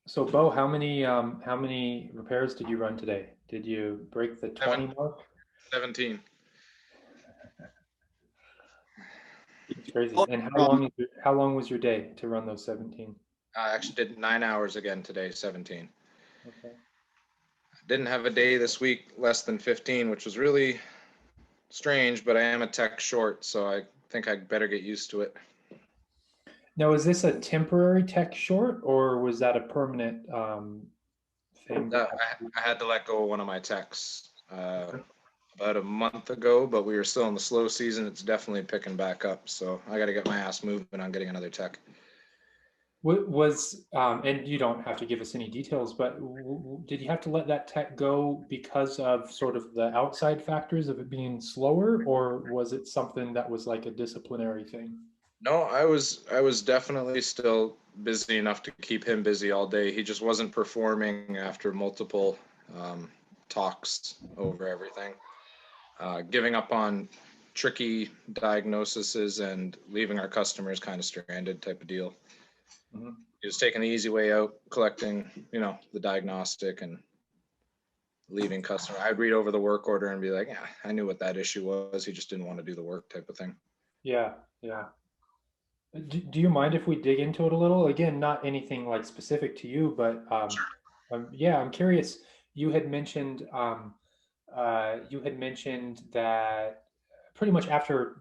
So Bo, how many repairs did you run today? Did you break the Seven, 20 mark? 17. It's crazy. Oh, And from how long was your day to run those 17? I actually did 9 hours again today, 17. Okay. Didn't have a day this week less than 15, which was really strange, but I am a tech short, so I think I better get used to it. Now, is this a temporary tech short or was that a permanent thing that I had to let go of one of my techs happened? about a month ago, but we were still in the slow season. It's definitely picking back up, so I got to get my ass moving on getting another tech. What was, and you don't have to give us any details, but did you have to let that tech go because of sort of the outside factors of it being slower, or was it something that was like a disciplinary thing? No, I was definitely still busy enough to keep him busy all day. He just wasn't performing after multiple um, talks over everything. Giving up on tricky diagnoses and leaving our customers kind of stranded type of deal. Mhm. He was taking the easy way out, collecting, the diagnostic and leaving customer. I'd read over the work order and be like, yeah, I knew what that issue was. He just didn't want to do the work type of thing. Yeah, yeah. Do you mind if we dig into it a little? Again, not anything like specific to you, but yeah, I'm curious. You had mentioned that pretty much after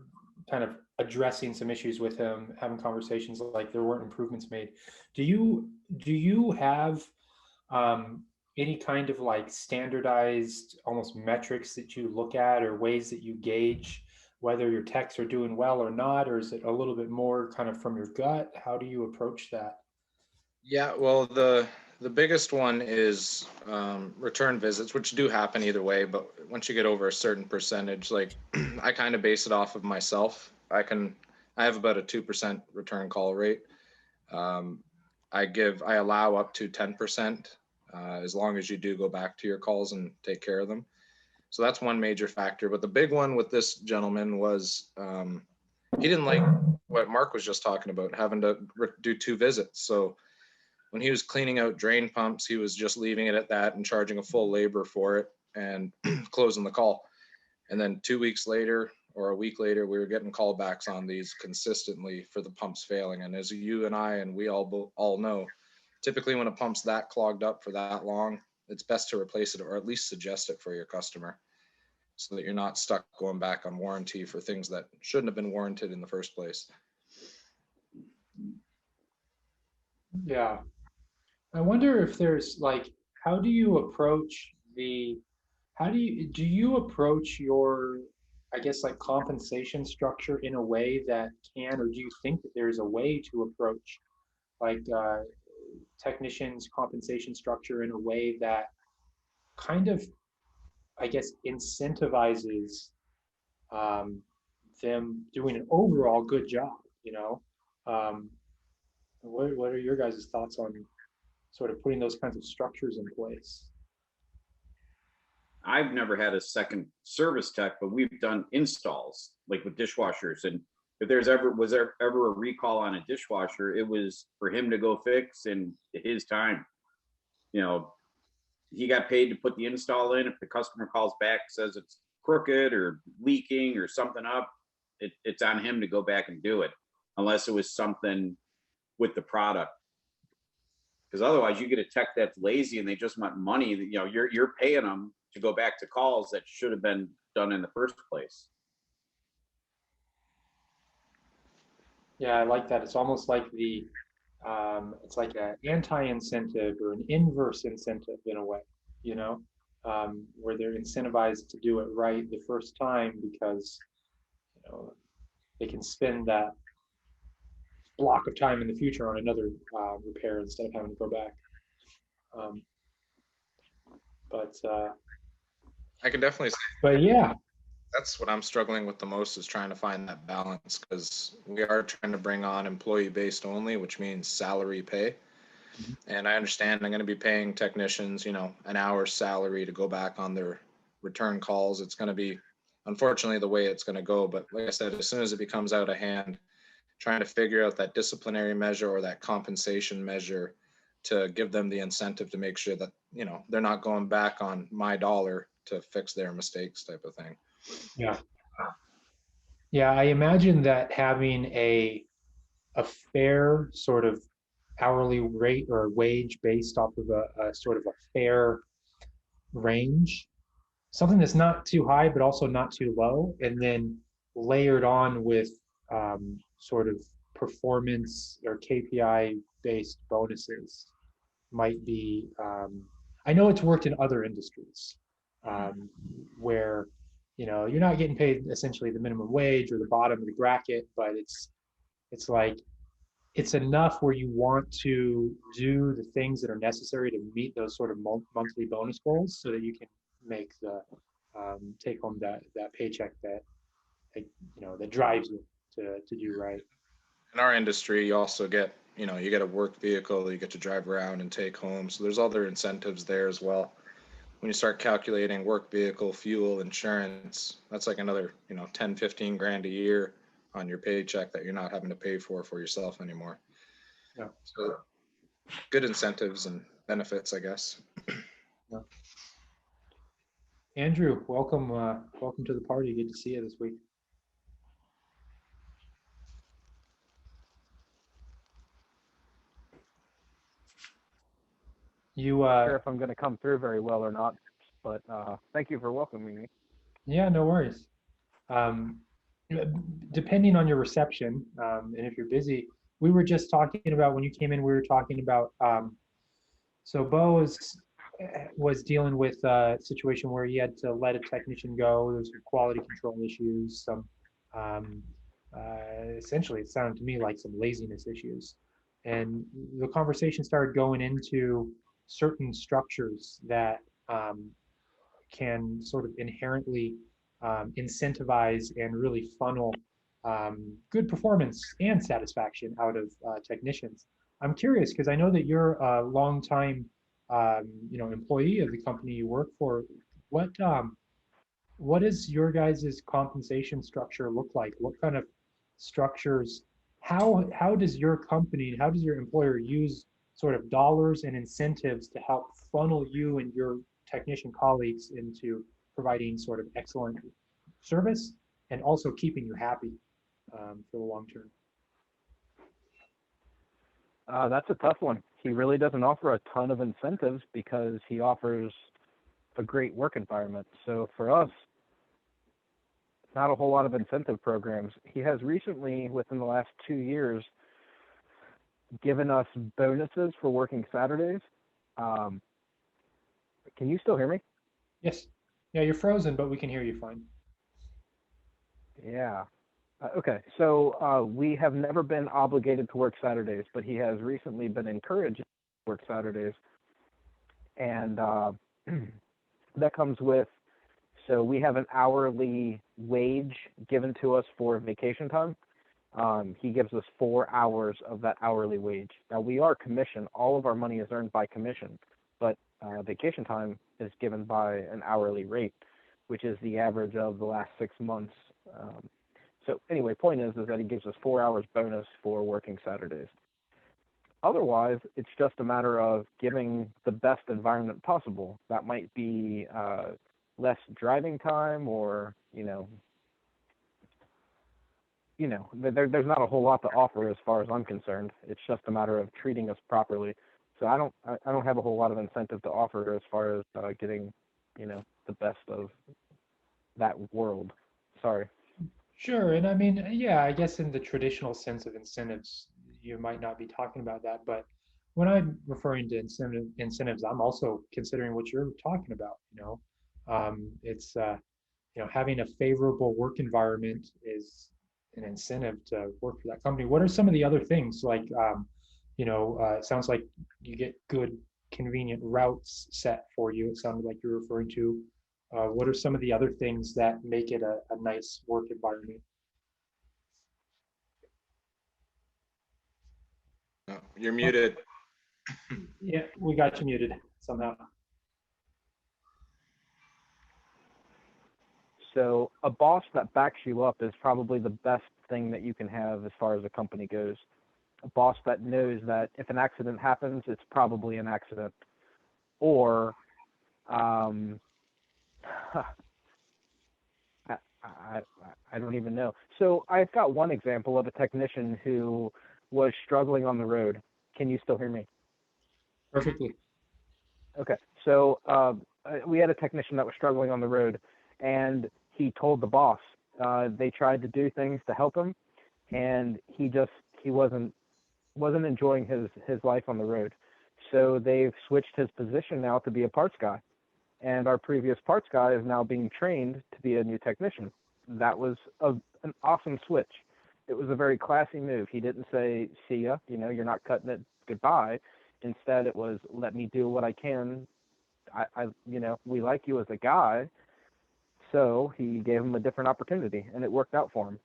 kind of addressing some issues with him, having conversations like there weren't improvements made. Do you have um, any kind of like standardized almost metrics that you look at or ways that you gauge whether your techs are doing well or not, or is it a little bit more kind of from your gut? How do you approach that? Yeah, well, the biggest one is return visits, which do happen either way. But once you get over a certain percentage, like I kind of base it off of myself. I have about a 2% return call rate. Um, I allow up to 10% as long as you do go back to your calls and take care of them. So that's one major factor. But the big one with this gentleman was he didn't like what Mark was just talking about, having to do two visits. So when he was cleaning out drain pumps, he was just leaving it at that and charging a full labor for it and closing the call. And then 2 weeks later or a week later, we were getting callbacks on these consistently for the pumps failing. And as you and I and we all know, typically when a pump's that clogged up for that long, it's best to replace it or at least suggest it for your customer so that you're not stuck going back on warranty for things that shouldn't have been warranted in the first place. Yeah. I wonder if there's like, how do you approach the, do you approach your, I guess, like compensation structure in a way that can, or do you think that there's a way to approach like technicians' compensation structure in a way that kind of, I guess, incentivizes um, them doing an overall good job, you know? Um, what are your guys' thoughts on sort of putting those kinds of structures in place? I've never had a second service tech, but we've done installs like with dishwashers. And if there ever a recall on a dishwasher, it was for him to go fix in his time. You know, he got paid to put the install in. If the customer calls back, says it's crooked or leaking or something up, it's on him to go back and do it, unless it was something with the product. Because otherwise, you get a tech that's lazy and they just want money. You're paying them to go back to calls that should have been done in the first place. Yeah, I like that. It's almost like it's like an anti-incentive or an inverse incentive in a way, you know, where they're incentivized to do it right the first time because, they can spend that block of time in the future on another repair instead of having to go back. Um, but I can definitely say but yeah, that's what I'm struggling with the most is trying to find that balance because we are trying to bring on employee based only, which means salary pay. And I understand I'm going to be paying technicians, an hour's salary to go back on their return calls. It's going to be, unfortunately, the way it's going to go. But like I said, as soon as it becomes out of hand, trying to figure out that disciplinary measure or that compensation measure to give them the incentive to make sure that, they're not going back on my dollar to fix their mistakes type of thing. Yeah. Yeah, I imagine that having a fair sort of hourly rate or wage based off of a sort of a fair range, something that's not too high but also not too low, and then layered on with sort of performance or KPI based bonuses might be. I know it's worked in other industries um, where you're not getting paid essentially the minimum wage or the bottom of the bracket, but it's like it's enough where you want to do the things that are necessary to meet those sort of monthly bonus goals so that you can make the take home that paycheck that that drives you to do right. In our industry, you also get, you get a work vehicle you get to drive around and take home. So there's other incentives there as well. When you start calculating work vehicle, fuel, insurance, that's like another, 10, 15 grand a year on your paycheck that you're not having to pay for yourself anymore. Yeah. So good incentives and benefits, I guess. Yeah. Andrew, welcome to the party. Good to see you this week. You Sure if I'm going to come through very well or not, but thank you for welcoming me. Yeah, no worries. Um, Depending on your reception, and if you're busy, we were just talking about when you came in. We were talking about so Bo was dealing with a situation where he had to let a technician go. There was some quality control issues, some um, essentially it sounded to me like some laziness issues, and the conversation started going into certain structures that can sort of inherently incentivize and really funnel good performance and satisfaction out of technicians. I'm curious because I know that you're a longtime, employee of the company you work for. What does your guys' compensation structure look like? What kind of structures? How does your company, how does your employer use sort of dollars and incentives to help funnel you and your technician colleagues into providing sort of excellent service and also keeping you happy for the long term? That's a tough one. He really doesn't offer a ton of incentives because he offers a great work environment. So for us, not a whole lot of incentive programs. He has recently, within the last 2 years, given us bonuses for working Saturdays. Can you still hear me? Yes. Yeah, you're frozen, but we can hear you fine. Yeah. Okay. So we have never been obligated to work Saturdays, but he has recently been encouraged to work Saturdays. And that comes with, so we have an hourly wage given to us for vacation time. He gives us 4 hours of that hourly wage. Now, we are commission. All of our money is earned by commission, but vacation time is given by an hourly rate, which is the average of the last 6 months. So anyway, point is that he gives us 4 hours bonus for working Saturdays. Otherwise, it's just a matter of giving the best environment possible. That might be less driving time, or there's not a whole lot to offer as far as I'm concerned. It's just a matter of treating us properly. So I don't have a whole lot of incentive to offer as far as getting the best of that world. Sorry. Sure. And I mean, yeah, I guess in the traditional sense of incentives, you might not be talking about that. But when I'm referring to incentives, I'm also considering what you're talking about. It's having a favorable work environment is an incentive to work for that company. What are some of the other things like, it sounds like you get good, convenient routes set for you. It sounded like you're referring to. What are some of the other things that make it a nice work environment? You're muted. Yeah, we got you muted somehow. So a boss that backs you up is probably the best thing that you can have as far as a company goes. a boss that knows that if an accident happens, it's probably an accident, or um, I, I, I don't even know. So I've got one example of a technician who was struggling on the road. Can you still hear me? Perfectly. Okay. So we had a technician that was struggling on the road, and he told the boss. They tried to do things to help him, and he wasn't enjoying his life on the road. So they've switched his position now to be a parts guy, and our previous parts guy is now being trained to be a new technician. That was an awesome switch. It was a very classy move. He didn't say, "See ya," you're not cutting it, goodbye. Instead, it was, "Let me do what I can. We like you as a guy." So he gave him a different opportunity, and it worked out for him.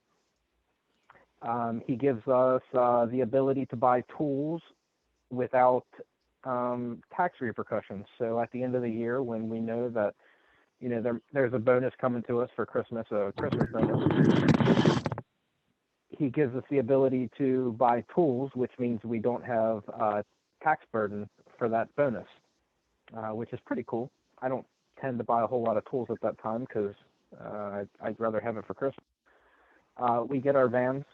He gives us the ability to buy tools without tax repercussions. So at the end of the year, when we know that there's a bonus coming to us for Christmas, a Christmas bonus, he gives us the ability to buy tools, which means we don't have tax burden for that bonus, which is pretty cool. I don't tend to buy a whole lot of tools at that time because I'd rather have it for Christmas. We get our vans.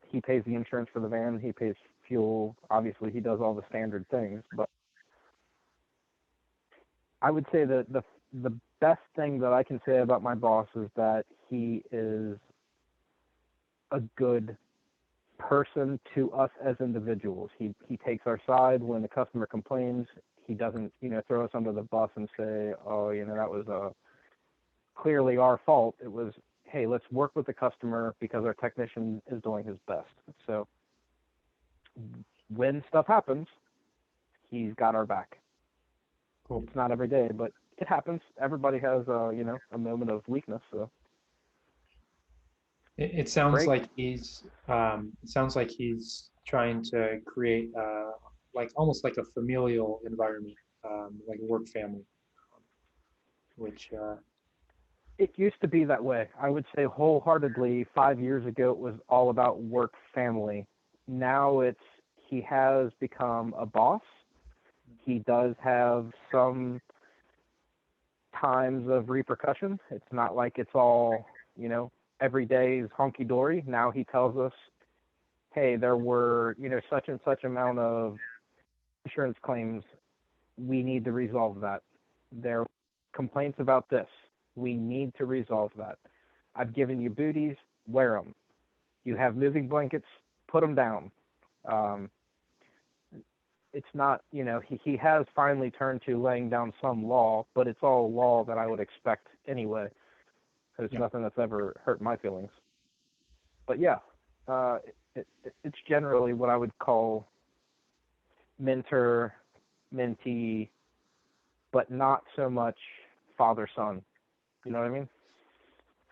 He pays the insurance for the van. He pays fuel. Obviously, he does all the standard things. But I would say that the best thing that I can say about my boss is that he is a good person to us as individuals. He takes our side when the customer complains. He doesn't throw us under the bus and say, "Oh, that was clearly our fault." It was, "Hey, let's work with the customer because our technician is doing his best." So when stuff happens, he's got our back. Cool. It's not every day, but it happens. Everybody has a moment of weakness. So It sounds great. like he's trying to create like almost like a familial environment, like a work family, which It used to be that way. I would say wholeheartedly 5 years ago it was all about work family. Now he has become a boss. He does have some times of repercussion. It's not like it's all, every day is honky dory. Now he tells us, "Hey, there were, such and such amount of insurance claims. We need to resolve that. There are complaints about this. We need to resolve that. I've given you booties, wear them. You have moving blankets, put them down." It's not, he has finally turned to laying down some law, but it's all law that I would expect anyway. There's nothing that's ever hurt my feelings. But yeah, it's generally what I would call mentor, mentee, but not so much father-son. You know what I mean?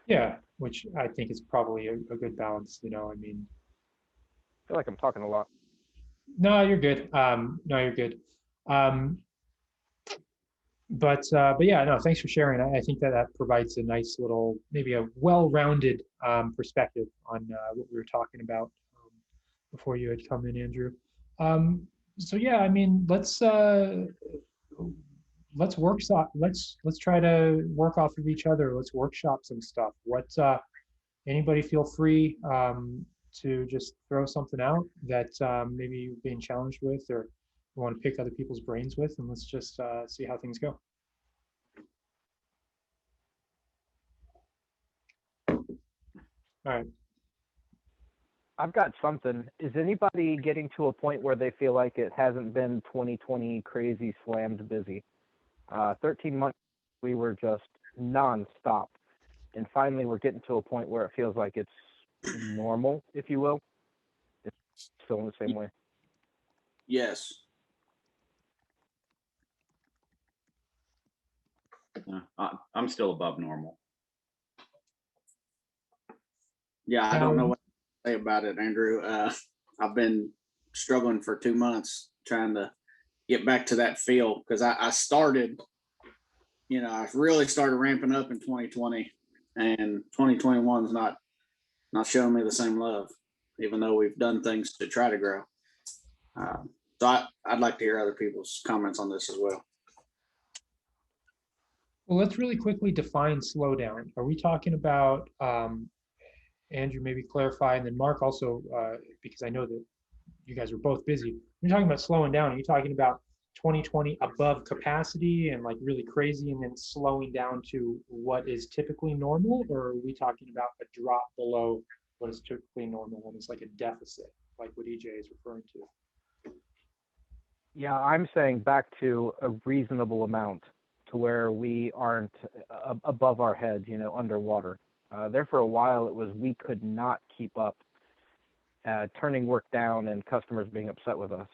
yeah, which I think is probably a good balance. I mean, I feel like I'm talking a lot. no, you're good. No, you're good. Um, but yeah, no, thanks for sharing. I think that provides a nice little, maybe a well-rounded perspective on what we were talking about before you had come in, Andrew. Um, so yeah, I mean, let's workshop. Let's try to work off of each other. Let's workshop some stuff. Anybody feel free to just throw something out that maybe you've been challenged with or you want to pick other people's brains with, and let's just see how things go. All right. I've got something. Is anybody getting to a point where they feel like it hasn't been 2020 crazy slammed busy? 13 months, we were just nonstop. And finally, we're getting to a point where it feels like it's normal, if you will. It's still in the same way. Yes. I'm still above normal. Yeah, I don't know what to say about it, Andrew. I've been struggling for 2 months trying to get back to that feel because I started, I really started ramping up in 2020, and 2021 is not showing me the same love. even though we've done things to try to grow. So I'd like to hear other people's comments on this as well. Well, let's really quickly define slowdown. Are we talking about, Andrew, maybe clarify, and then Mark also, because I know that you guys are both busy. You're talking about slowing down. Are you talking about 2020 above capacity and like really crazy and then slowing down to what is typically normal? Or are we talking about a drop below what is typically normal when it's like a deficit, like what EJ is referring to? Yeah, I'm saying back to a reasonable amount to where we aren't above our heads, underwater. There for a while, it was we could not keep up, turning work down and customers being upset with us.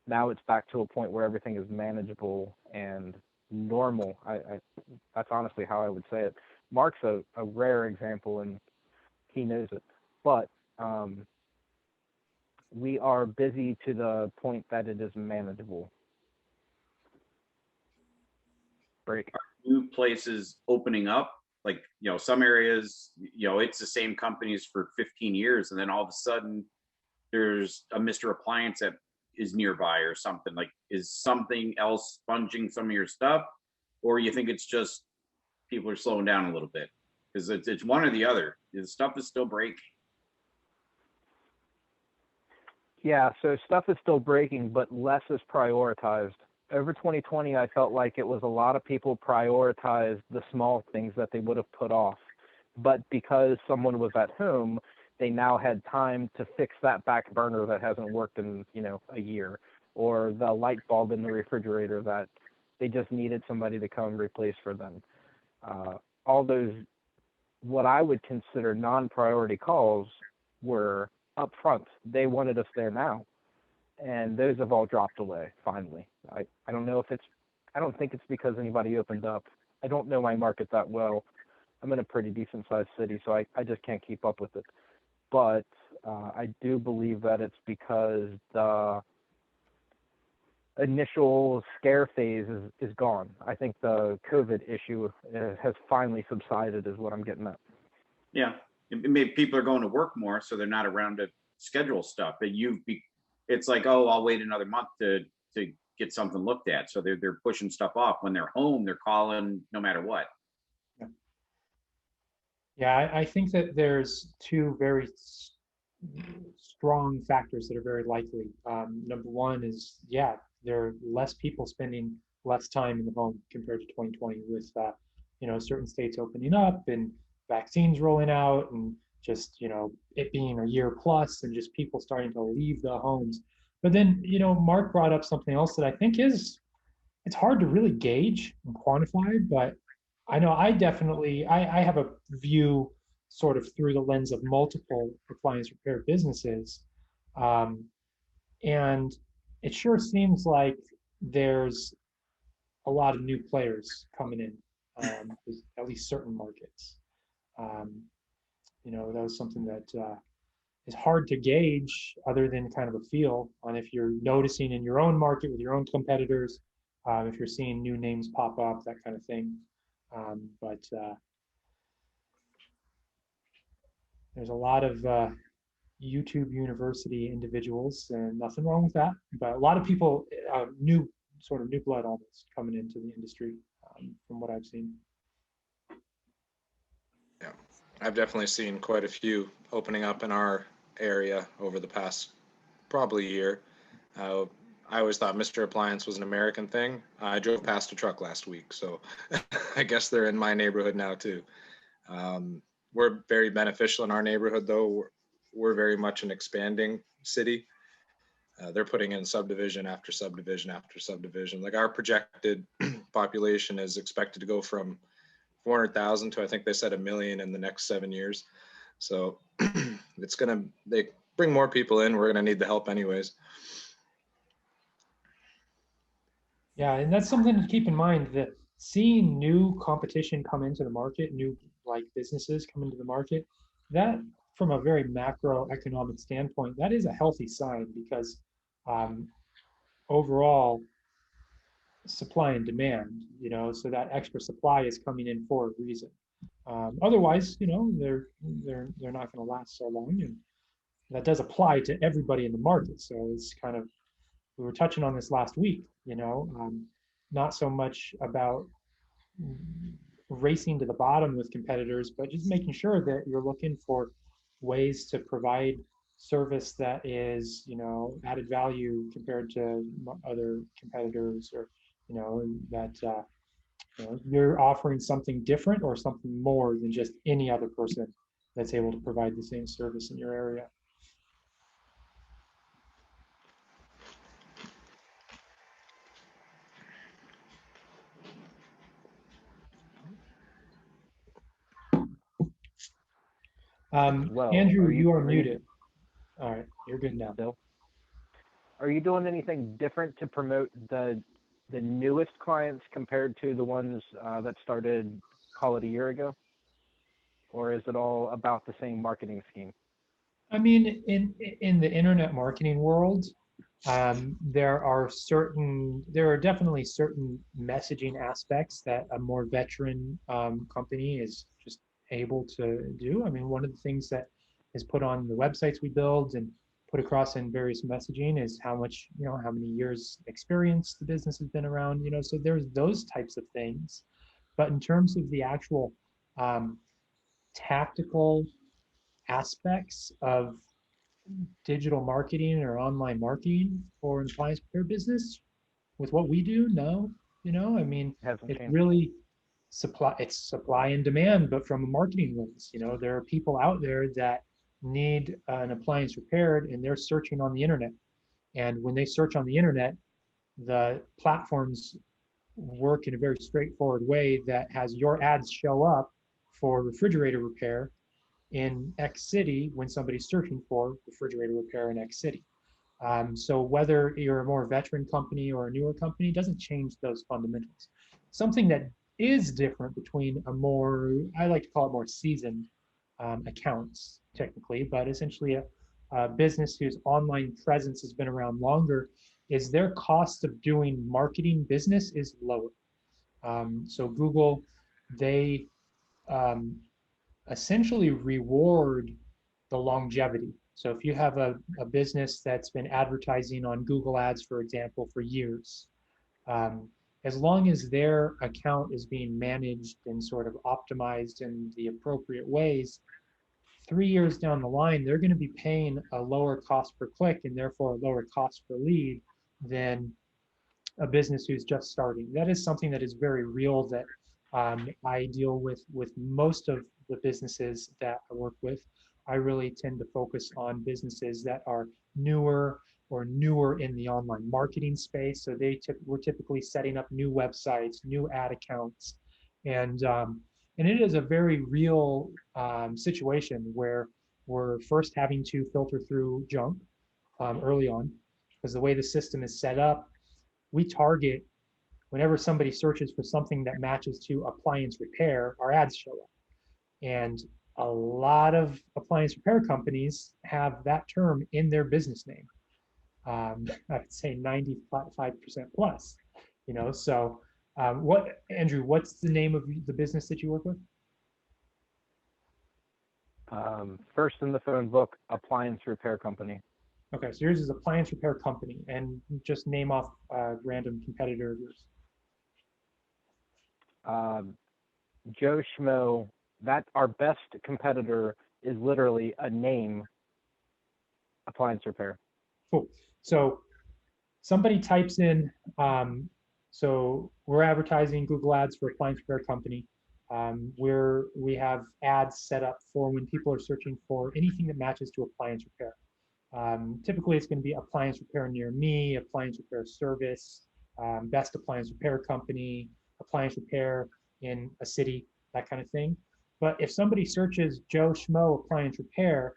Now it's back to a point where everything is manageable and normal. That's honestly how I would say it. Mark's a rare example, and he knows it. But we are busy to the point that it is manageable. Break. New places opening up, like, some areas, it's the same companies for 15 years, and then all of a sudden there's a Mr. Appliance that is nearby or something. Like, is something else sponging some of your stuff, or you think it's just people are slowing down a little bit? Because it's one or the other. The stuff is still breaking. Yeah, so stuff is still breaking, but less is prioritized. Over 2020, I felt like it was a lot of people prioritized the small things that they would have put off. But because someone was at home, they now had time to fix that back burner that hasn't worked in, a year, or the light bulb in the refrigerator that they just needed somebody to come replace for them. All those, what I would consider non-priority calls, were up front. They wanted us there now. And those have all dropped away, finally. I don't know if I don't think it's because anybody opened up. I don't know my market that well. I'm in a pretty decent sized city, so I just can't keep up with it. But I do believe that it's because the initial scare phase is gone. I think the COVID issue has finally subsided, is what I'm getting at. Yeah, maybe people are going to work more, so they're not around to schedule stuff. But it's like, oh, I'll wait another month to get something looked at. So they're pushing stuff off. When they're home, they're calling no matter what. Yeah, I think that there's two very strong factors that are very likely. Number one is, yeah, there are less people spending less time in the home compared to 2020 with, certain states opening up and vaccines rolling out and just, it being a year plus and just people starting to leave the homes. But then, Mark brought up something else that I think it's hard to really gauge and quantify, but I know I have a view sort of through the lens of multiple appliance repair businesses. And it sure seems like there's a lot of new players coming in, at least certain markets. That was something that is hard to gauge other than kind of a feel on if you're noticing in your own market with your own competitors, if you're seeing new names pop up, that kind of thing. But there's a lot of YouTube University individuals, and nothing wrong with that. But a lot of people, new blood almost coming into the industry, from what I've seen. Yeah, I've definitely seen quite a few opening up in our area over the past probably year. I always thought Mr. Appliance was an American thing. I drove past a truck last week, so I guess they're in my neighborhood now too. We're very beneficial in our neighborhood, though. We're very much an expanding city. They're putting in subdivision after subdivision after subdivision. Like, our projected population is expected to go from 400,000 to, I think they said, 1 million in the next 7 years. So they bring more people in. We're gonna need the help anyways. Yeah, and that's something to keep in mind, that seeing new competition come into the market, new businesses come into the market, that from a very macroeconomic standpoint, that is a healthy sign, because overall supply and demand, so that extra supply is coming in for a reason. Otherwise, they're not going to last so long, and that does apply to everybody in the market. So it's kind of, we were touching on this last week, not so much about racing to the bottom with competitors, but just making sure that you're looking for ways to provide service that is, added value compared to other competitors, or, that you're offering something different or something more than just any other person that's able to provide the same service in your area. Well, Andrew, you are muted. All right, you're good now. Bill, are you doing anything different to promote the newest clients compared to the ones that started, call it a year ago? Or is it all about the same marketing scheme? I mean, in the internet marketing world, there are definitely certain messaging aspects that a more veteran company is just able to do. I mean, one of the things that is put on the websites we build and put across in various messaging is how much, how many years experience the business has been around, so there's those types of things. But in terms of the actual tactical aspects of digital marketing or online marketing for an appliance repair business with what we do, no. I mean, Hasn't it's changed. really supply and demand, but from a marketing lens. There are people out there that need an appliance repaired, and they're searching on the internet. And when they search on the internet, the platforms work in a very straightforward way that has your ads show up for refrigerator repair in X city when somebody's searching for refrigerator repair in X city. So whether you're a more veteran company or a newer company doesn't change those fundamentals. Something that is different between I like to call it more seasoned accounts technically, but essentially a business whose online presence has been around longer, is their cost of doing marketing business is lower. So Google, they essentially reward the longevity. So if you have a business that's been advertising on Google Ads, for example, for years, as long as their account is being managed and sort of optimized in the appropriate ways, 3 years down the line, they're going to be paying a lower cost per click and therefore a lower cost per lead than a business who's just starting. That is something that is very real that I deal with most of the businesses that I work with. I really tend to focus on businesses that are newer in the online marketing space. So we're typically setting up new websites, new ad accounts, and it is a very real situation where we're first having to filter through junk early on, because the way the system is set up, we target whenever somebody searches for something that matches to appliance repair, our ads show up. And a lot of appliance repair companies have that term in their business name. I would say 95% plus, so Andrew, what's the name of the business that you work with? First in the phone book, Appliance Repair Company. Okay, so yours is Appliance Repair Company, and just name off a random competitor of yours. Joe Schmo, that our best competitor is literally a name, Appliance Repair. Cool. So somebody types in, so we're advertising Google Ads for Appliance Repair Company. We have ads set up for when people are searching for anything that matches to appliance repair. Typically, it's going to be appliance repair near me, appliance repair service, best appliance repair company, appliance repair in a city, that kind of thing. But if somebody searches Joe Schmo appliance repair,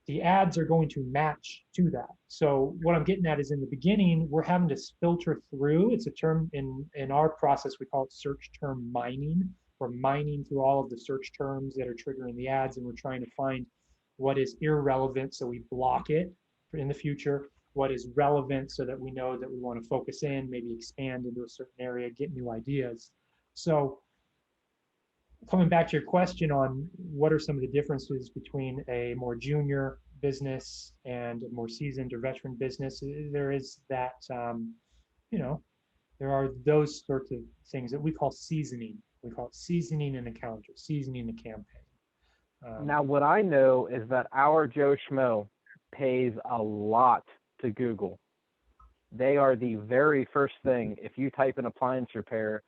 the ads are going to match to that. So what I'm getting at is in the beginning, we're having to filter through. It's a term in our process, we call it search term mining. We're mining through all of the search terms that are triggering the ads, and we're trying to find what is irrelevant, so we block it in the future, what is relevant so that we know that we want to focus in, maybe expand into a certain area, get new ideas. So coming back to your question on what are some of the differences between a more junior business and a more seasoned or veteran business, there is that, you know, there are those sorts of things that we call seasoning. We call it seasoning in a calendar, seasoning a campaign. Now, what I know is that our Joe Schmo pays a lot to Google. They are the very first thing. If you type in appliance repair,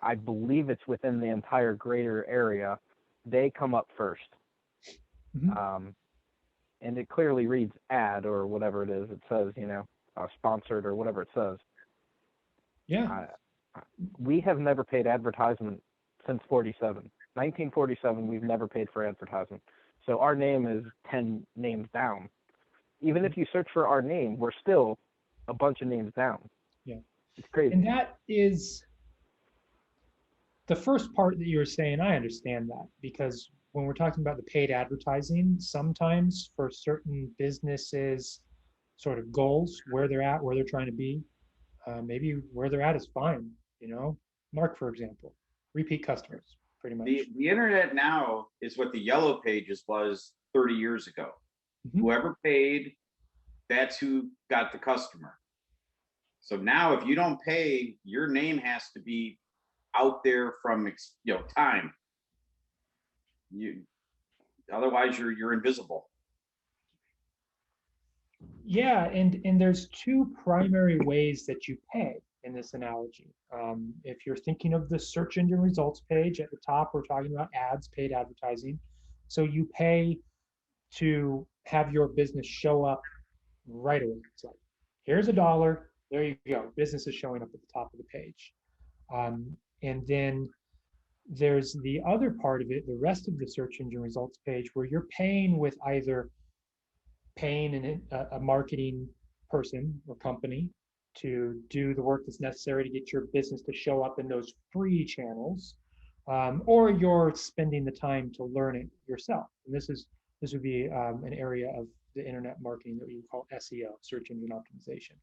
I believe it's within the entire greater area, they come up first. Mhm. And it clearly reads ad or whatever it is. It says, sponsored or whatever it says. Yeah. We have never paid advertisement since 1947, we've never paid for advertisement. So our name is 10 names down. Even if you search for our name, we're still a bunch of names down. Yeah. It's crazy. And that is the first part that you were saying. I understand that, because when we're talking about the paid advertising, sometimes for certain businesses, sort of goals, where they're at, where they're trying to be, maybe where they're at is fine. Mark, for example, repeat customers, pretty much. The internet now is what the yellow pages was 30 years ago. Mhm. Whoever paid, that's who got the customer. So now if you don't pay, your name has to be out there from time. Otherwise you're invisible. Yeah, and there's two primary ways that you pay in this analogy. If you're thinking of the search engine results page at the top, we're talking about ads, paid advertising. So you pay to have your business show up right away. It's like, here's $1, there you go. Business is showing up at the top of the page. And then there's the other part of it, the rest of the search engine results page, where you're paying with either paying a marketing person or company to do the work that's necessary to get your business to show up in those free channels, or you're spending the time to learn it yourself. And this would be an area of the internet marketing that we would call SEO, search engine optimization.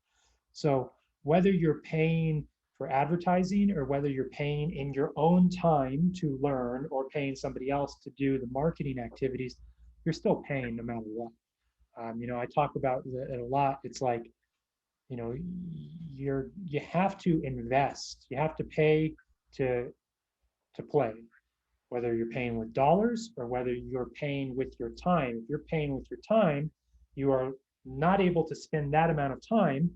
So whether you're paying for advertising or whether you're paying in your own time to learn or paying somebody else to do the marketing activities, you're still paying no matter what. I talk about it a lot. It's like, you have to invest. You have to pay to play, whether you're paying with dollars or whether you're paying with your time. If you're paying with your time, you are not able to spend that amount of time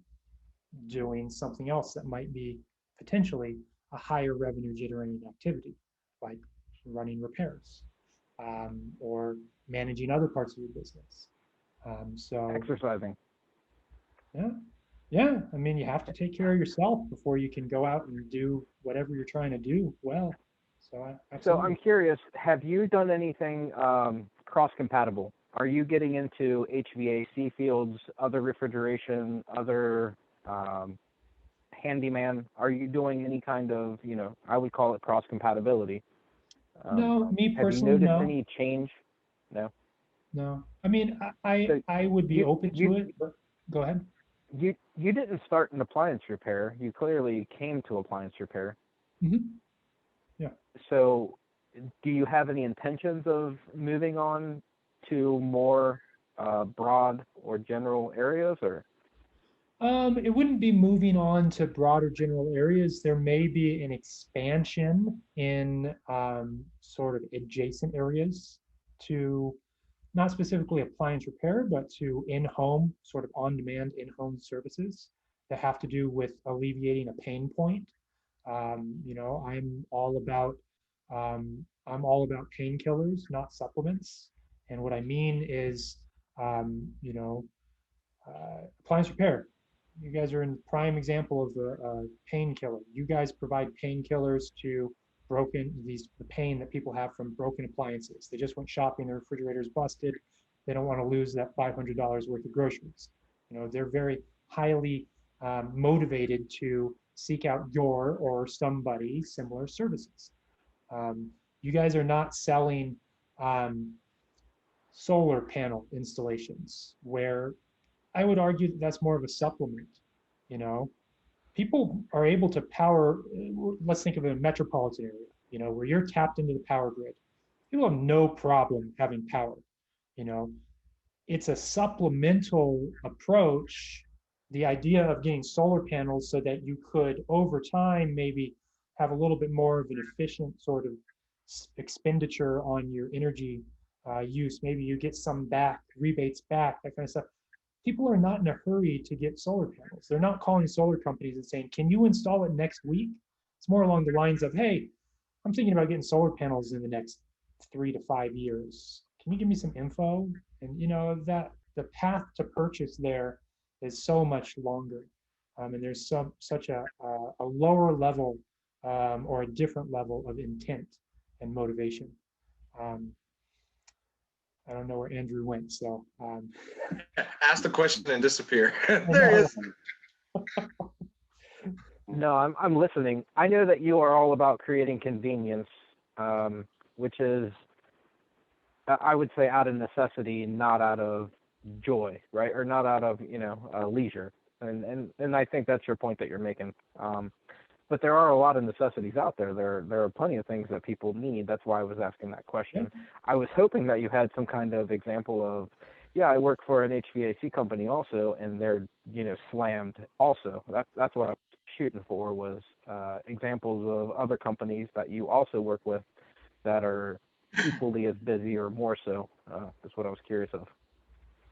doing something else that might be potentially a higher revenue generating activity, like running repairs, or managing other parts of your business. So exercising. Yeah. I mean, you have to take care of yourself before you can go out and do whatever you're trying to do well. So I'm curious, have you done anything cross-compatible? Are you getting into HVAC fields, other refrigeration, other handyman? Are you doing any kind of, I would call it cross-compatibility? No, me have you personally, noticed no. any change? No. I mean, So I would be open to it, but go ahead. You didn't start in appliance repair. You clearly came to appliance repair. Mm-hmm. Yeah. So do you have any intentions of moving on to more broad or general areas, or? It wouldn't be moving on to broader general areas. There may be an expansion in sort of adjacent areas to not specifically appliance repair, but to in-home, sort of on-demand in-home services that have to do with alleviating a pain point. I'm all about painkillers, not supplements. And what I mean is, appliance repair. You guys are in prime example of the painkiller. You guys provide painkillers to the pain that people have from broken appliances. They just went shopping, their refrigerator's busted. They don't want to lose that $500 worth of groceries. They're very highly motivated to seek out your or somebody similar services. You guys are not selling solar panel installations, where I would argue that that's more of a supplement. People are able to power. Let's think of a metropolitan area, where you're tapped into the power grid. People have no problem having power. it's a supplemental approach. The idea of getting solar panels so that you could over time maybe have a little bit more of an efficient sort of expenditure on your energy use. Maybe you get some back, rebates back, that kind of stuff. People are not in a hurry to get solar panels. They're not calling solar companies and saying, can you install it next week? It's more along the lines of, hey, I'm thinking about getting solar panels in the next 3 to 5 years. Can you give me some info? And that the path to purchase there is so much longer, and there's such a lower level or a different level of intent and motivation. Um, I don't know where Andrew went, so Ask the question and disappear. There he is. No, I'm listening. I know that you are all about creating convenience, which is, I would say, out of necessity, not out of joy, right? Or not out of leisure. And I think that's your point that you're making. But there are a lot of necessities out there. There are plenty of things that people need. That's why I was asking that question. Yeah. I was hoping that you had some kind of example of, yeah, I work for an HVAC company also, and they're slammed also. That's what I was shooting for, was examples of other companies that you also work with that are equally as busy or more so. That's what I was curious of.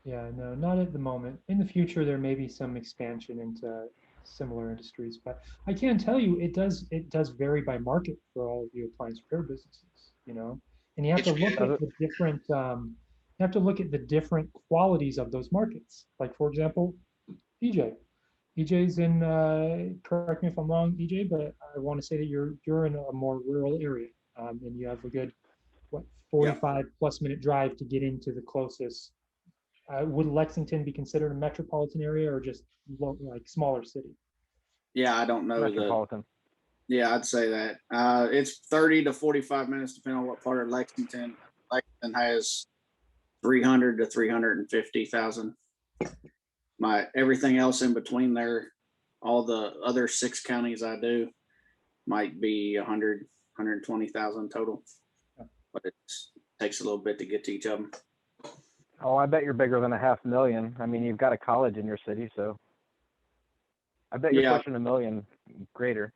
Yeah, no, not at the moment. In the future, there may be some expansion into similar industries, but I can tell you it does vary by market for all of you appliance repair businesses. And you have to look HVAC. at the different qualities of those markets. Like for example, EJ. EJ's in correct me if I'm wrong, EJ, but I want to say that you're in a more rural area, and you have a good what Yeah. 45 plus minute drive to get into the closest. Would Lexington be considered a metropolitan area or just like smaller city? Yeah, I don't know Metropolitan. Yeah, I'd say that. It's 30 to 45 minutes, depending on what part of Lexington. Lexington has 300 to 350,000. Everything else in between there, all the other 6 counties I do, might be 100, 120,000 total. But it takes a little bit to get to each of them. Oh, I bet you're bigger than 500,000. I mean, you've got a college in your city, so I bet you're pushing 1 million greater.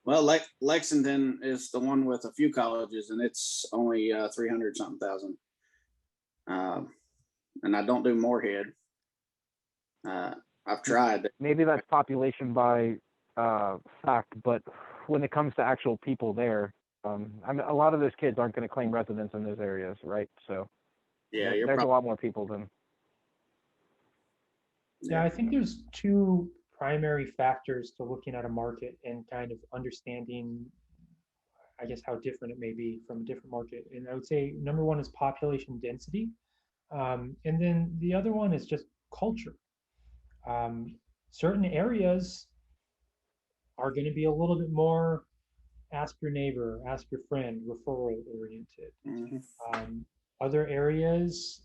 Well, Lexington is the one with a few colleges, and it's only 300 something thousand. And I don't do Moorhead. I've tried. Maybe that's population by fact, but when it comes to actual people there, I mean, a lot of those kids aren't going to claim residence in those areas, right? So Yeah, there's a lot more people than. Yeah, I think there's two primary factors to looking at a market and kind of understanding, I guess, how different it may be from a different market. And I would say number one is population density. And then the other one is just culture. Certain areas are going to be a little bit more ask your neighbor, ask your friend, referral oriented. Mm-hmm. Other areas,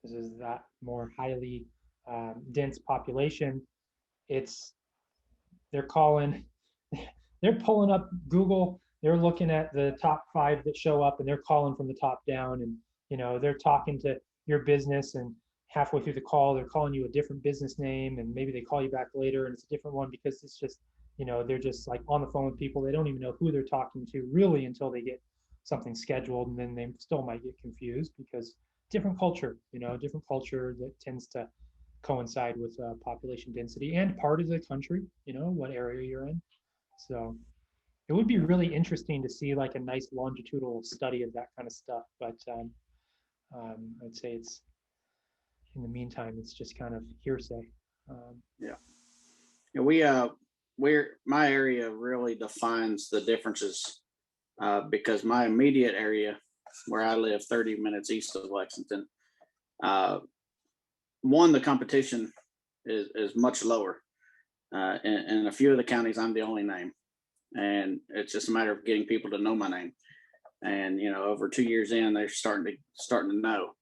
this is that more highly dense population, they're calling, they're pulling up Google, they're looking at the top 5 that show up and they're calling from the top down, and they're talking to your business, and halfway through the call they're calling you a different business name, and maybe they call you back later and it's a different one because it's just they're just like on the phone with people. They don't even know who they're talking to really until they get something scheduled, and then they still might get confused because different culture, different culture that tends to coincide with population density and part of the country, what area you're in. So it would be really interesting to see like a nice longitudinal study of that kind of stuff. But I'd say it's, in the meantime, it's just kind of hearsay. Yeah, my area really defines the differences because my immediate area, where I live, 30 minutes east of Lexington, the competition is much lower. In a few of the counties, I'm the only name, and it's just a matter of getting people to know my name. And over 2 years in, they're starting to know.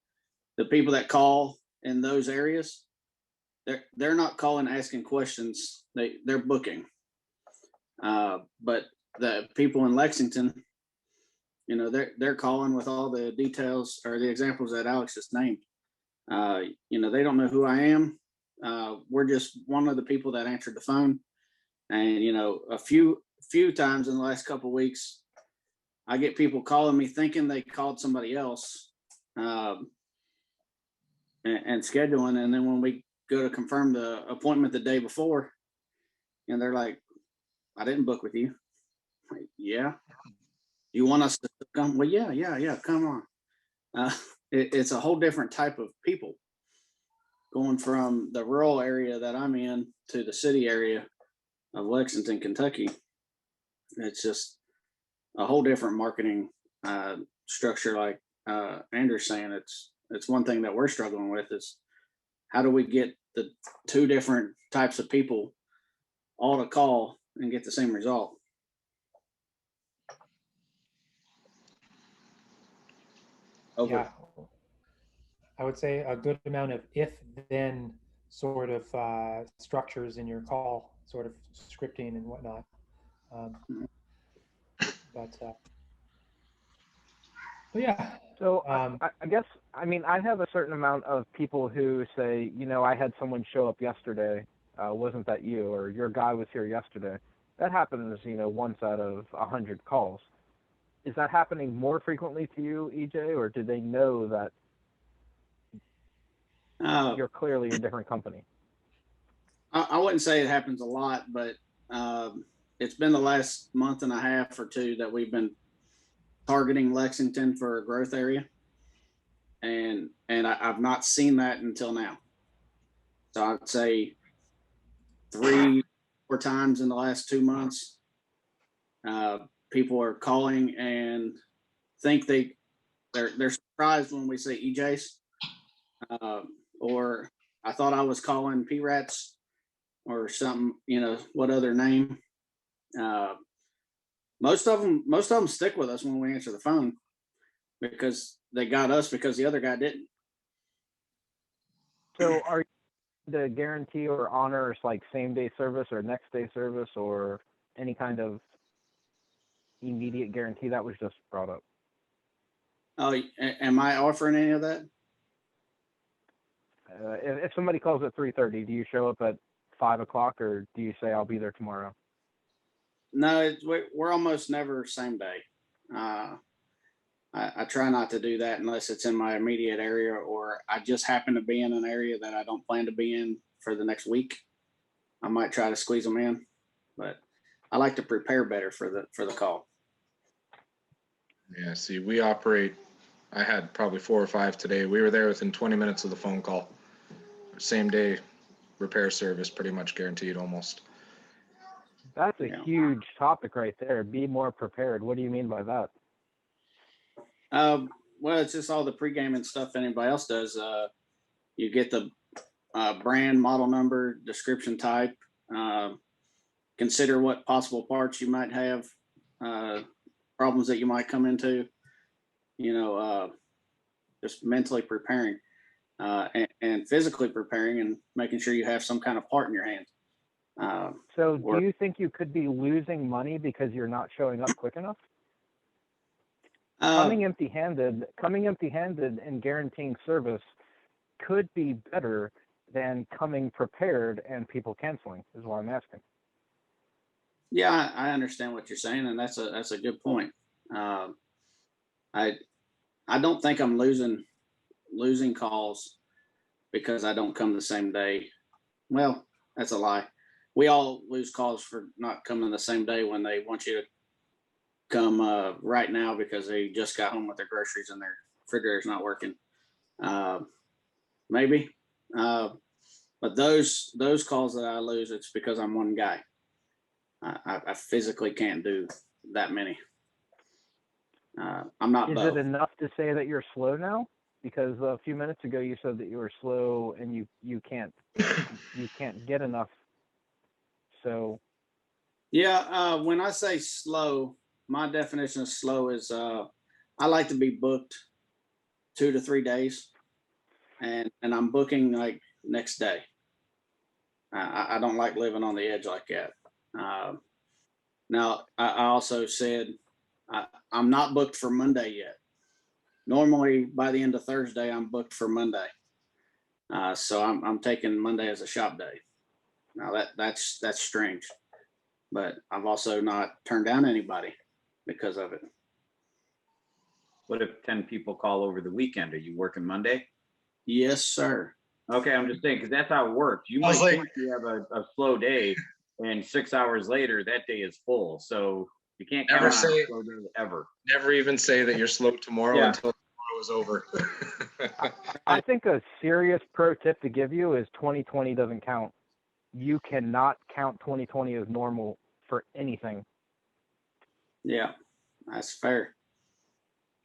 The people that call in those areas, they're not calling asking questions. They're booking. But the people in Lexington, they're calling with all the details or the examples that Alex just named. They don't know who I am. We're just one of the people that answered the phone. And a few times in the last couple of weeks, I get people calling me thinking they called somebody else, and scheduling. And then when we go to confirm the appointment the day before, and they're like, "I didn't book with you." I'm like, yeah. You want us to come? Well, yeah. Come on. It's a whole different type of people going from the rural area that I'm in to the city area of Lexington, Kentucky. It's just a whole different marketing structure. Like Andrew's saying, it's one thing that we're struggling with is how do we get the two different types of people all to call and get the same result? Over. Yeah, I would say a good amount of if-then sort of structures in your call, sort of scripting and whatnot. Um, but yeah. So I guess, I mean, I have a certain amount of people who say, I had someone show up yesterday. Wasn't that you? Or your guy was here yesterday. That happens, once out of 100 calls. Is that happening more frequently to you, EJ, or do they know that you're clearly a different company? I wouldn't say it happens a lot, but it's been the last month and a half or two that we've been targeting Lexington for a growth area, and I've not seen that until now. So I'd say 3-4 times in the last 2 months, people are calling and think they're surprised when we say EJ's, or I thought I was calling P-Rats or something, what other name. Most of them stick with us when we answer the phone because they got us because the other guy didn't. So are you the guarantee or honor like same day service or next day service or any kind of immediate guarantee? That was just brought up. Oh, am I offering any of that? If somebody calls at 3:30, do you show up at 5 o'clock or do you say I'll be there tomorrow? No, we're almost never same day. I try not to do that unless it's in my immediate area or I just happen to be in an area that I don't plan to be in for the next week. I might try to squeeze them in, but I like to prepare better for the call. Yeah, see, we operate, I had probably 4 or 5 today. We were there within 20 minutes of the phone call. Same day repair service, pretty much guaranteed almost. That's a huge topic right there. Be more prepared. What do you mean by that? Well, it's just all the pre-gaming stuff anybody else does. You get the brand, model number, description type, consider what possible parts you might have, problems that you might come into, just mentally preparing and physically preparing and making sure you have some kind of part in your hand. So do you think you could be losing money because you're not showing up quick enough? Coming empty-handed and guaranteeing service could be better than coming prepared and people canceling, is what I'm asking. Yeah, I understand what you're saying, and that's a good point. I don't think I'm losing calls because I don't come the same day. Well, that's a lie. We all lose calls for not coming the same day when they want you to come right now because they just got home with their groceries and their refrigerator's not working. Maybe. But those calls that I lose, it's because I'm one guy. I physically can't do that many. I'm not. Is both. it enough to say that you're slow now? Because a few minutes ago you said that you were slow and you can't get enough. So. Yeah, when I say slow, my definition of slow is I like to be booked 2 to 3 days, and I'm booking like next day. I don't like living on the edge like that. Now, I also said I'm not booked for Monday yet. Normally, by the end of Thursday, I'm booked for Monday. So I'm taking Monday as a shop day. Now that's strange, but I've also not turned down anybody because of it. What if 10 people call over the weekend? Are you working Monday? Yes, sir. Okay, I'm just saying, because that's how it works. You I was might like- think you have a slow day, and 6 hours later, that day is full. So you can't count Never on say- a slow day ever. Never even say that you're slow tomorrow Yeah. until tomorrow is over. I think a serious pro tip to give you is 2020 doesn't count. You cannot count 2020 as normal for anything. Yeah, that's fair.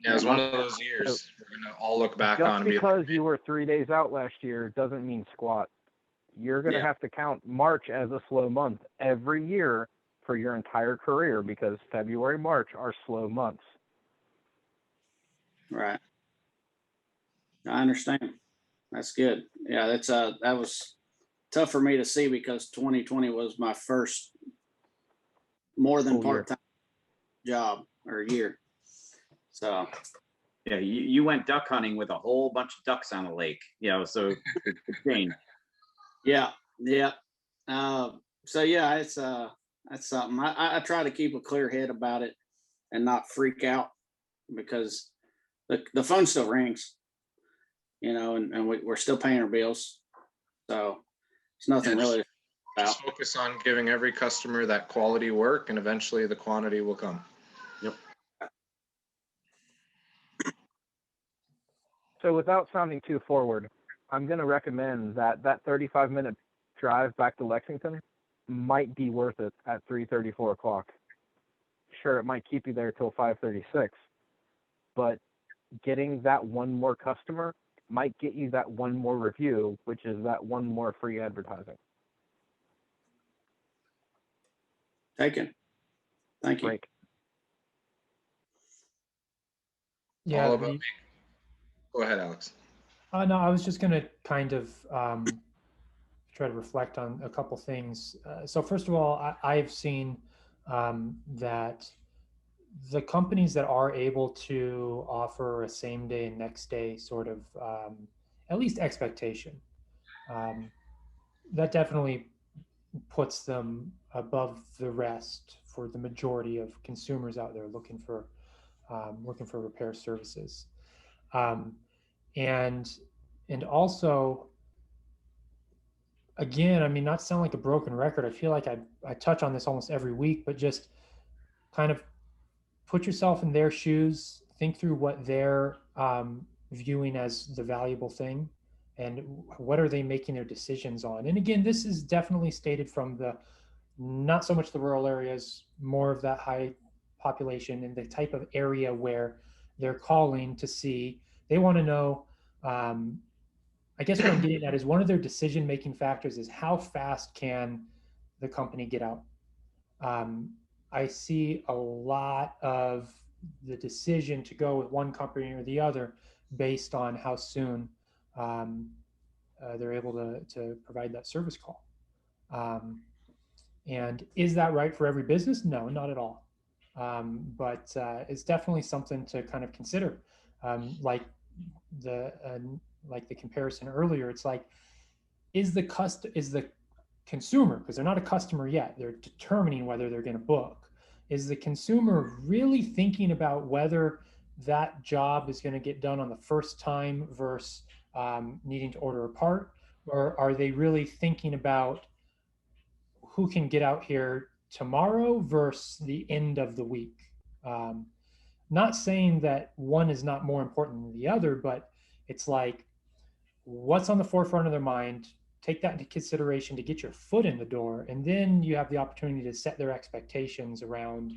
Yeah, it was one of those years we're gonna all look back Just on and be like, because you were 3 days out last year doesn't mean squat. You're going to Yeah. have to count March as a slow month every year for your entire career because February, March are slow months. Right. I understand. That's good. Yeah, that was tough for me to see because 2020 was my first more than Full year. part-time job or year. So Yeah, you went duck hunting with a whole bunch of ducks on the lake, so it changed. yeah. So yeah, it's that's something. I try to keep a clear head about it and not freak out because the phone still rings, and we're still paying our bills. So it's nothing Yeah, really about. just focus on giving every customer that quality work, and eventually the quantity will come. Yep. So without sounding too forward, I'm going to recommend that 35-minute drive back to Lexington might be worth it at 3:30, 4 o'clock. Sure, it might keep you there till 5:36, but getting that one more customer might get you that one more review, which is that one more free advertising. Taken. Thank you. Break. Yeah, All about Go ahead, Alex. no, I was just going to kind of try to reflect on a couple things. So first of all, I've seen that the companies that are able to offer a same day and next day sort of at least expectation, that definitely puts them above the rest for the majority of consumers out there looking for repair services. And also, again, I mean, not to sound like a broken record, I feel like I touch on this almost every week, but just kind of put yourself in their shoes, think through what they're viewing as the valuable thing, and what are they making their decisions on. And again, this is definitely stated from the not so much the rural areas, more of that high population and the type of area where they're calling to see. They want to know. I guess what I'm getting at is one of their decision-making factors is how fast can the company get out. I see a lot of the decision to go with one company or the other based on how soon they're able to provide that service call. And is that right for every business? No, not at all. But it's definitely something to kind of consider. Like the comparison earlier, it's like, is the consumer, because they're not a customer yet, they're determining whether they're going to book. Is the consumer really thinking about whether that job is going to get done on the first time versus needing to order a part? Or are they really thinking about who can get out here tomorrow versus the end of the week? Not saying that one is not more important than the other, but it's like, what's on the forefront of their mind? Take that into consideration to get your foot in the door, and then you have the opportunity to set their expectations around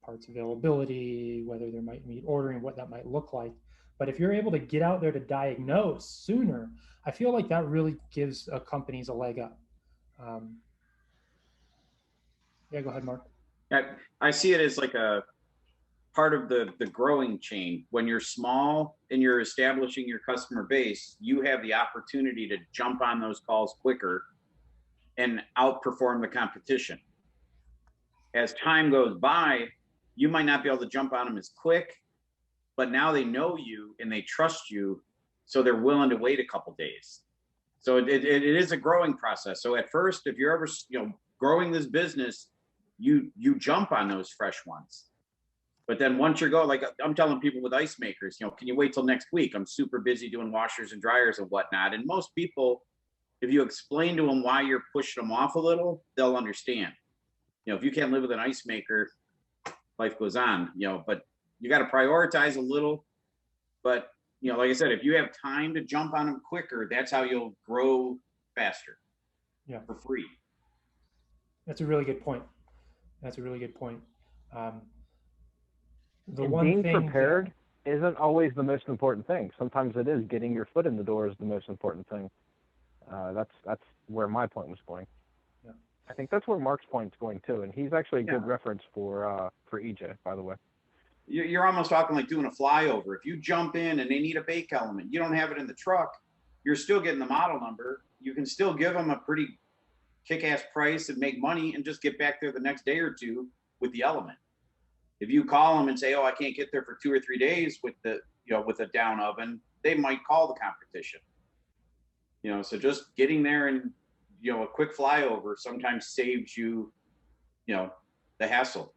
parts availability, whether there might be ordering, what that might look like. But if you're able to get out there to diagnose sooner, I feel like that really gives companies a leg up. Yeah, go ahead, Mark. I see it as like a part of the growing chain. When you're small and you're establishing your customer base, you have the opportunity to jump on those calls quicker and outperform the competition. As time goes by, you might not be able to jump on them as quick, but now they know you and they trust you, so they're willing to wait a couple days. So it is a growing process. So at first, if you're ever, growing this business, you jump on those fresh ones. But then once you're going, like I'm telling people with ice makers, can you wait till next week? I'm super busy doing washers and dryers and whatnot. And most people, if you explain to them why you're pushing them off a little, they'll understand. If you can't live with an ice maker, life goes on, but you got to prioritize a little. But, like I said, if you have time to jump on them quicker, that's how you'll grow faster. Yeah. For free. That's a really good point. That's a really good point. The And one being thing prepared isn't always the most important thing. Sometimes it is getting your foot in the door is the most important thing. That's where my point was going. Yeah. I think that's where Mark's point's going too, and he's actually a good reference for EJ, by the way. You're almost talking like doing a flyover. If you jump in and they need a bake element, you don't have it in the truck, you're still getting the model number. You can still give them a pretty kick-ass price and make money and just get back there the next day or two with the element. If you call them and say, oh, I can't get there for 2 or 3 days with with a down oven, they might call the competition. So just getting there and, a quick flyover sometimes saves you, the hassle.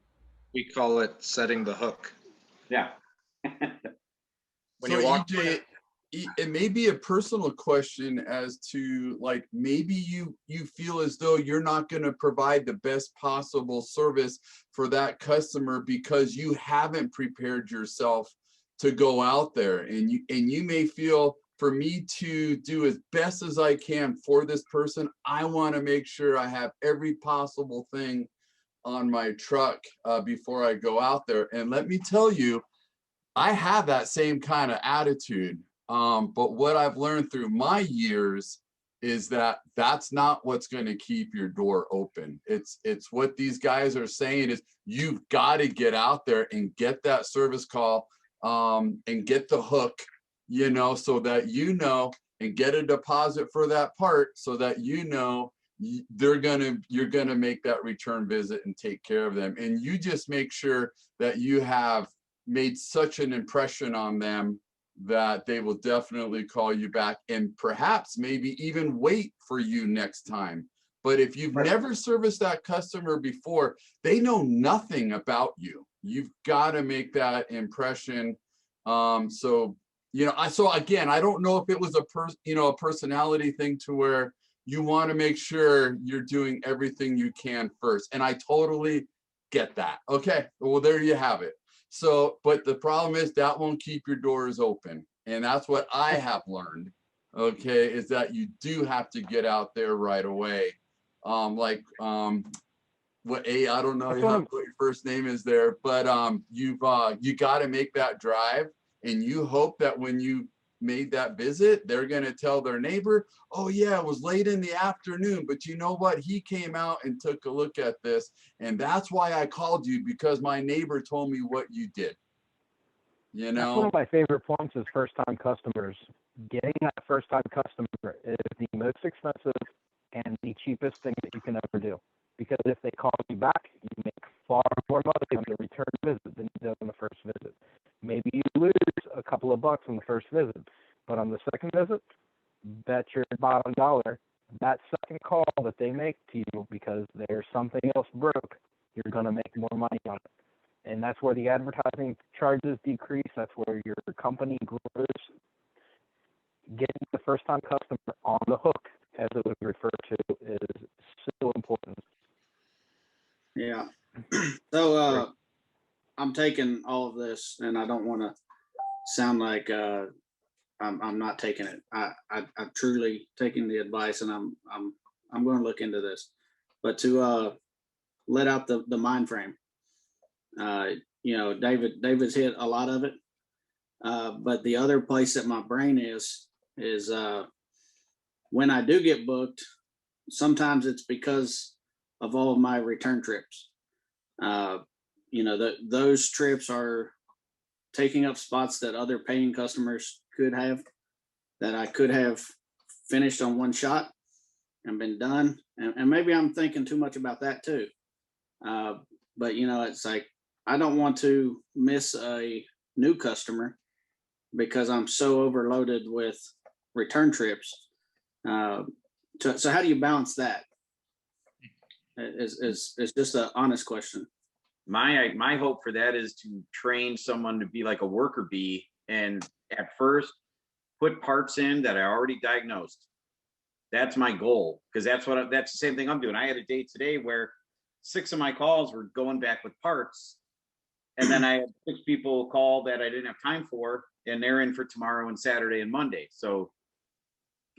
We call it setting the hook. Yeah. When So you walk, EJ, it may be a personal question as to like, maybe you feel as though you're not going to provide the best possible service for that customer because you haven't prepared yourself to go out there, and you may feel, for me to do as best as I can for this person, I want to make sure I have every possible thing on my truck before I go out there. And let me tell you, I have that same kind of attitude. But what I've learned through my years is that that's not what's going to keep your door open. It's what these guys are saying is you've got to get out there and get that service call and get the hook, so that and get a deposit for that part so that you're gonna make that return visit and take care of them. And you just make sure that you have made such an impression on them that they will definitely call you back and perhaps maybe even wait for you next time. But if you've never serviced that customer before, they know nothing about you. You've got to make that impression. So again, I don't know if it was a personality thing to where you want to make sure you're doing everything you can first. And I totally get that. Okay, well, there you have it. So, but the problem is that won't keep your doors open. And that's what I have learned, okay, is that you do have to get out there right away. I don't know what your first name is there, but you got to make that drive, and you hope that when you made that visit, they're going to tell their neighbor, oh yeah, it was late in the afternoon, but you know what, he came out and took a look at this, and that's why I called you, because my neighbor told me what you did. That's one of my favorite points is first-time customers. Getting that first-time customer is the most expensive and the cheapest thing that you can ever do, because if they call you back, you make far more money on the return visit than you did on the first visit. Maybe you lose a couple of bucks on the first visit, but on the second visit, bet your bottom dollar, that second call that they make to you because there's something else broke, you're going to make more money on it. And that's where the advertising charges decrease. That's where your company grows. Getting the first-time customer on the hook, as it would refer to, is so important. Yeah. So I'm taking all of this, and I don't want to sound like I'm not taking it. I'm truly taking the advice, and I'm going to look into this. But to let out the mind frame, David's hit a lot of it. But the other place that my brain is when I do get booked, sometimes it's because of all of my return trips. Those trips are taking up spots that other paying customers could have, that I could have finished on one shot and been done. And maybe I'm thinking too much about that too. But it's like, I don't want to miss a new customer because I'm so overloaded with return trips. So how do you balance that? Is just an honest question. My hope for that is to train someone to be like a worker bee, and at first put parts in that I already diagnosed. That's my goal, because that's the same thing I'm doing. I had a day today where 6 of my calls were going back with parts, and then I had 6 people call that I didn't have time for, and they're in for tomorrow and Saturday and Monday. So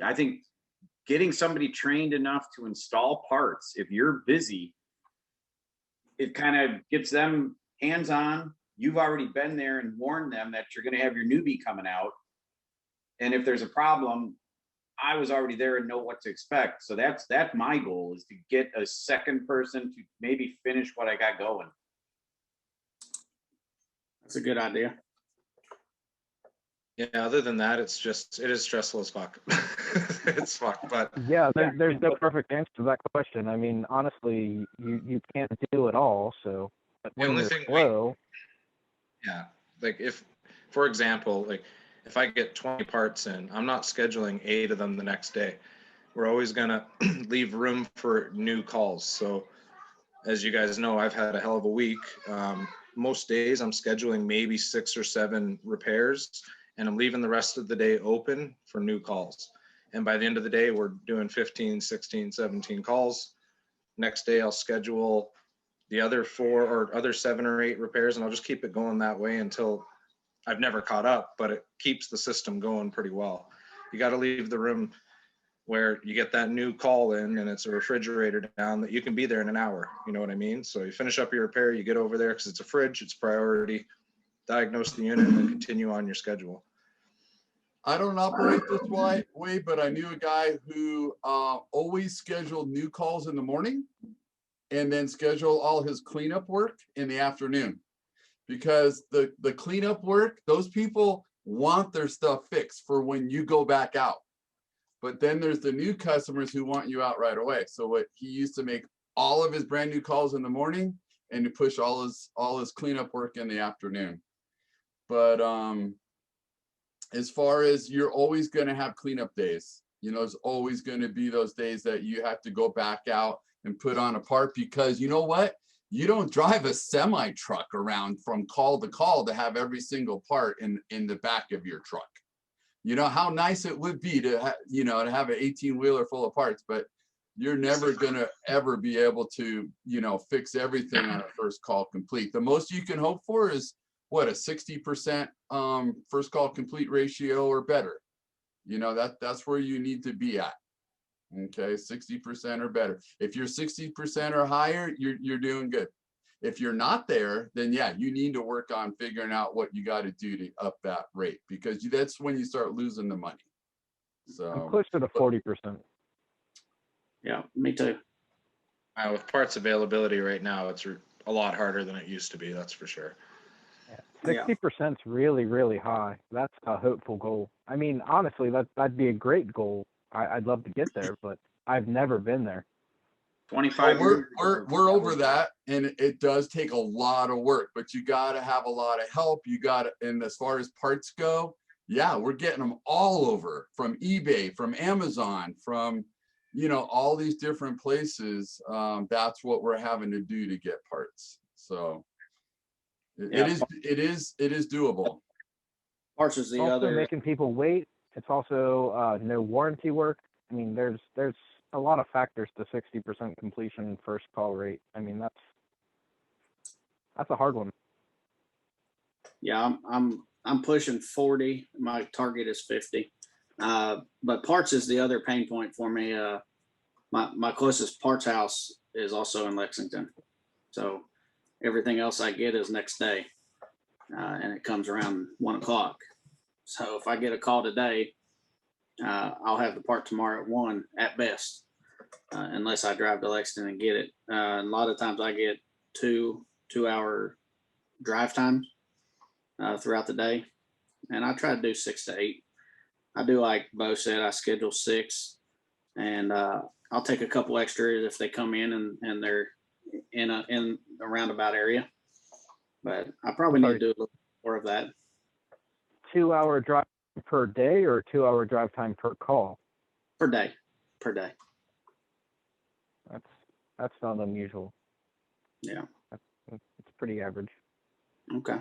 I think getting somebody trained enough to install parts, if you're busy, it kind of gets them hands-on. You've already been there and warned them that you're going to have your newbie coming out. And if there's a problem, I was already there and know what to expect. So that's my goal, is to get a second person to maybe finish what I got going. That's a good idea. Yeah, other than that, it is stressful as fuck. It's fuck, but Yeah, there's no perfect answer to that question. I mean, honestly, you can't do it all. So but the when only you're thing slow, yeah, like if, for example, like if I get 20 parts in, I'm not scheduling 8 of them the next day. We're always gonna leave room for new calls. So as you guys know, I've had a hell of a week. Most days I'm scheduling maybe 6 or 7 repairs, and I'm leaving the rest of the day open for new calls. And by the end of the day, we're doing 15, 16, 17 calls. Next day, I'll schedule the other 4 or other 7 or 8 repairs, and I'll just keep it going that way until I've never caught up, but it keeps the system going pretty well. You got to leave the room where you get that new call in and it's a refrigerator down that you can be there in an hour. You know what I mean? So you finish up your repair, you get over there because it's a fridge, it's priority, diagnose the unit, and then continue on your schedule. I don't operate this way, but I knew a guy who always scheduled new calls in the morning and then schedule all his cleanup work in the afternoon. Because the cleanup work, those people want their stuff fixed for when you go back out. But then there's the new customers who want you out right away. So what he used to make all of his brand new calls in the morning and to push all his cleanup work in the afternoon. But as far as, you're always going to have cleanup days. You know, there's always going to be those days that you have to go back out and put on a part, because you know what? You don't drive a semi truck around from call to call to have every single part in the back of your truck. You know how nice it would be to have an 18-wheeler full of parts, but you're never gonna ever be able to, fix everything on a first call complete. The most you can hope for is what, a 60% first call complete ratio or better. That's where you need to be at. Okay, 60% or better. If you're 60% or higher, you're doing good. If you're not there, then yeah, you need to work on figuring out what you got to do to up that rate, because that's when you start losing the money. So I'm closer to 40%. Yeah, me too. With parts availability right now, it's a lot harder than it used to be. That's for sure. 60% is really, really high. That's a hopeful goal. I mean, honestly, that'd be a great goal. I'd love to get there, but I've never been there. 25 years. We're over that, and it does take a lot of work, but you got to have a lot of help. And as far as parts go, yeah, we're getting them all over, from eBay, from Amazon, from all these different places. That's what we're having to do to get parts. So it is doable. Parts is the also other. Making people wait. It's also no warranty work. I mean, there's a lot of factors to 60% completion first call rate. I mean, that's a hard one. Yeah, I'm pushing 40. My target is 50. But parts is the other pain point for me. My closest parts house is also in Lexington, so everything else I get is next day, and it comes around 1 o'clock. So if I get a call today, I'll have the part tomorrow at 1 at best, unless I drive to Lexington and get it. A lot of times I get 2-hour drive times throughout the day, and I try to do 6 to 8. I do like Bo said, I schedule 6, and I'll take a couple extras if they come in and they're in a roundabout area. But I probably need to do a little more of that. 2-hour drive per day or 2-hour drive time per call? per day. Per day. That's not unusual. Yeah. It's pretty average. Okay.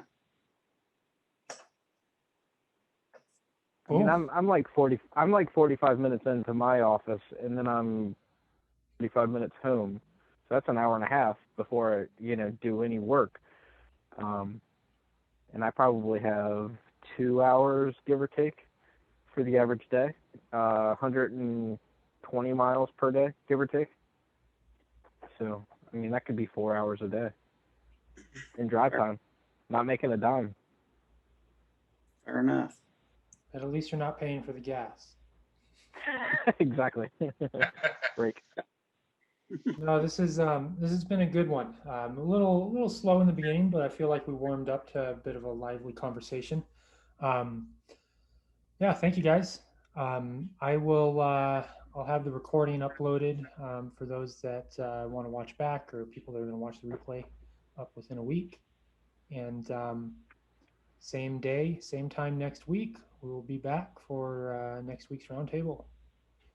I mean, Cool. I'm like 45 minutes into my office, and then I'm 45 minutes home. So that's an hour and a half before I, do any work. And I probably have 2 hours, give or take, for the average day. 120 miles per day, give or take. So, I mean, that could be 4 hours a day in drive time, not making a dime. Fair enough. But at least you're not paying for the gas. Exactly. Break. No, this has been a good one. A little slow in the beginning, but I feel like we warmed up to a bit of a lively conversation. Um, yeah, thank you guys. I will I'll have the recording uploaded for those that want to watch back or people that are going to watch the replay up within a week. And same day, same time next week, we will be back for next week's roundtable.